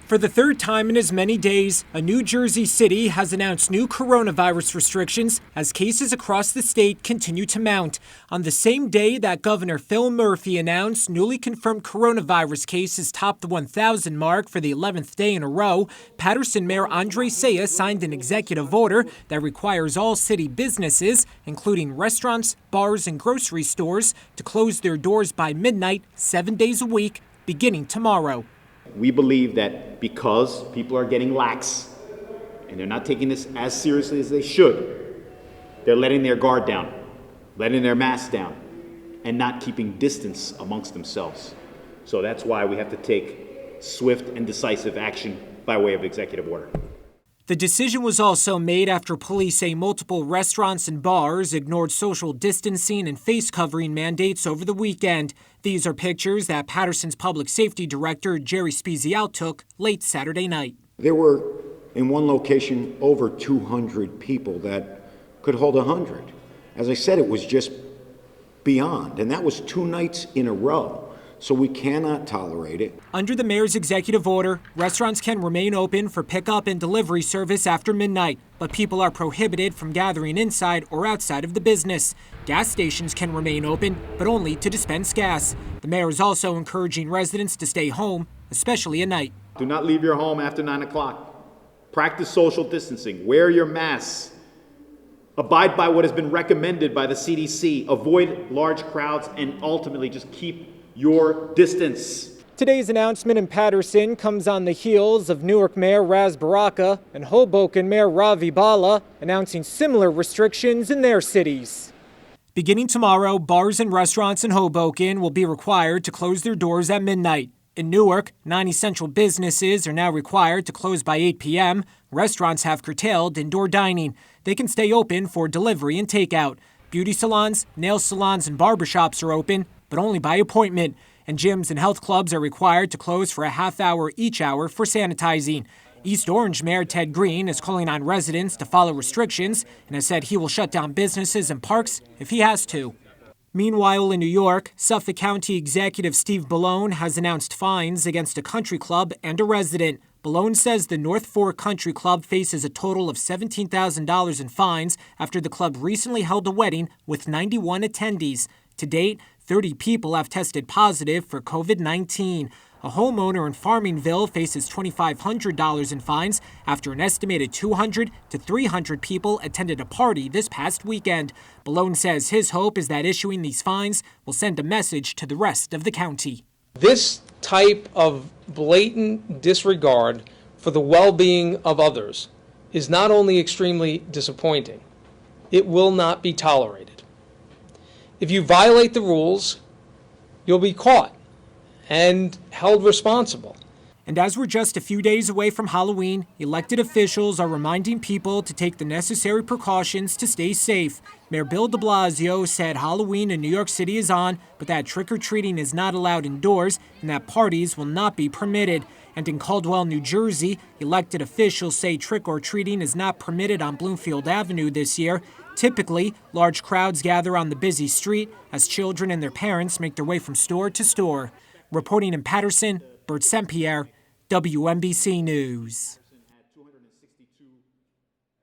For the third time in as many days, a New Jersey city has announced new coronavirus restrictions as cases across the state continue to mount. On the same day that Governor Phil Murphy announced newly confirmed coronavirus cases topped the 1,000 mark for the 11th day in a row, Paterson Mayor Andre Saya signed an executive order that requires all city businesses, including restaurants, bars, and grocery stores, to close their doors by midnight, 7 days a week, beginning tomorrow. We believe that because people are getting lax and they're not taking this as seriously as they should, they're letting their guard down, letting their masks down, and not keeping distance amongst themselves. So that's why we have to take swift and decisive action by way of executive order. The decision was also made after police say multiple restaurants and bars ignored social distancing and face covering mandates over the weekend. These are pictures that Paterson's public safety director, Jerry Spezial, took late Saturday night. There were, in one location, over 200 people that could hold 100. As I said, it was just beyond, and that was 2 nights in a row. So we cannot tolerate it. Under the mayor's executive order, restaurants can remain open for pickup and delivery service after midnight, but people are prohibited from gathering inside or outside of the business. Gas stations can remain open, but only to dispense gas. The mayor is also encouraging residents to stay home, especially at night. Do not leave your home after 9 o'clock. Practice social distancing. Wear your masks. Abide by what has been recommended by the CDC. Avoid large crowds and ultimately just keep your distance. Today's announcement in Paterson comes on the heels of Newark Mayor Ras Baraka and Hoboken Mayor Ravi Bala announcing similar restrictions in their cities. Beginning tomorrow, bars and restaurants in Hoboken will be required to close their doors at midnight. In Newark, 9 essential businesses are now required to close by 8 p.m. Restaurants have curtailed indoor dining. They can stay open for delivery and takeout. Beauty salons, nail salons, and barbershops are open, but only by appointment. And gyms and health clubs are required to close for a half hour each hour for sanitizing. East Orange Mayor Ted Green is calling on residents to follow restrictions and has said he will shut down businesses and parks if he has to. Meanwhile, in New York, Suffolk County Executive Steve Bellone has announced fines against a country club and a resident. Bellone says the North Fork Country Club faces a total of $17,000 in fines after the club recently held a wedding with 91 attendees. To date, 30 people have tested positive for COVID-19. A homeowner in Farmingville faces $2,500 in fines after an estimated 200 to 300 people attended a party this past weekend. Bellone says his hope is that issuing these fines will send a message to the rest of the county. This type of blatant disregard for the well-being of others is not only extremely disappointing, it will not be tolerated. If you violate the rules, you'll be caught and held responsible. And as we're just a few days away from Halloween, elected officials are reminding people to take the necessary precautions to stay safe. Mayor Bill de Blasio said Halloween in New York City is on, but that trick-or-treating is not allowed indoors and that parties will not be permitted. And in Caldwell, New Jersey, elected officials say trick-or-treating is not permitted on Bloomfield Avenue this year. Typically, large crowds gather on the busy street as children and their parents make their way from store to store. Reporting in Paterson, Bert St. Pierre, WNBC News.